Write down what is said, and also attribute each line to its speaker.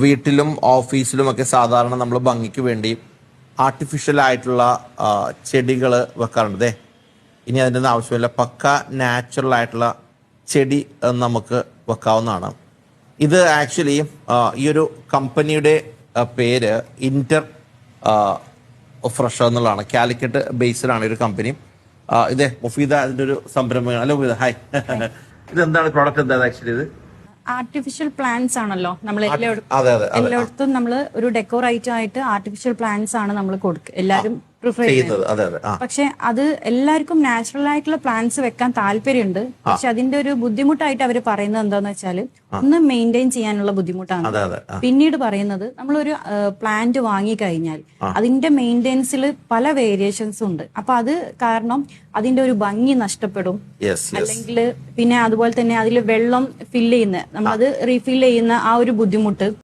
Speaker 1: വീട്ടിലും ഓഫീസിലും ഒക്കെ സാധാരണ നമ്മൾ ഭംഗിക്ക് വേണ്ടി ആർട്ടിഫിഷ്യൽ ആയിട്ടുള്ള ചെടികൾ വെക്കാറുണ്ട്. ഇനി അതിൻ്റെ ആവശ്യമില്ല, പക്ക നാച്ചുറൽ ആയിട്ടുള്ള ചെടി നമുക്ക് വെക്കാവുന്നതാണ്. ഇത് ആക്ച്വലി ഈ ഒരു കമ്പനിയുടെ പേര് ഇന്റർ ഫ്രഷ് എന്നുള്ളതാണ്. കാലിക്കറ്റ് ബേസ്ഡാണ് ഒരു കമ്പനി. ഇതേ മുഫീദ അതിൻ്റെ ഒരു സംരംഭമാണ്. Hello Mufeeda, hi. ഇതെന്താണ് പ്രോഡക്റ്റ്? എന്താണ് ആക്ച്വലി ഇത്?
Speaker 2: ആർട്ടിഫിഷ്യൽ പ്ലാന്റ്സ് ആണല്ലോ നമ്മൾ എല്ലായിടത്തും നമ്മൾ ഒരു ഡെക്കോർ ഐറ്റം ആയിട്ട് ആർട്ടിഫിഷ്യൽ പ്ലാന്റ്സ് ആണ് നമ്മൾ എല്ലാരും പ്രിഫർ ചെയ്യുന്നത്. പക്ഷെ അത് എല്ലാവർക്കും നാച്ചുറൽ ആയിട്ടുള്ള പ്ലാന്റ്സ് വെക്കാൻ താല്പര്യമുണ്ട്. പക്ഷെ അതിന്റെ ഒരു ബുദ്ധിമുട്ടായിട്ട് അവർ പറയുന്നത് എന്താന്ന് വെച്ചാല് ഒന്ന് മെയിൻറ്റെയിൻ ചെയ്യാനുള്ള ബുദ്ധിമുട്ടാണ്. പിന്നീട് പറയുന്നത് നമ്മളൊരു പ്ലാന്റ് വാങ്ങിക്കഴിഞ്ഞാൽ അതിന്റെ മെയിൻ്റെനൻസിൽ പല വേരിയേഷൻസും ഉണ്ട്. അപ്പൊ അത് കാരണം അതിന്റെ ഒരു ഭംഗി നഷ്ടപ്പെടും. അല്ലെങ്കിൽ പിന്നെ അതുപോലെ തന്നെ അതിൽ വെള്ളം ഫില്ല് ചെയ്യുന്ന നമ്മളത് റീഫിൽ ചെയ്യുന്ന ആ ഒരു ബുദ്ധിമുട്ട്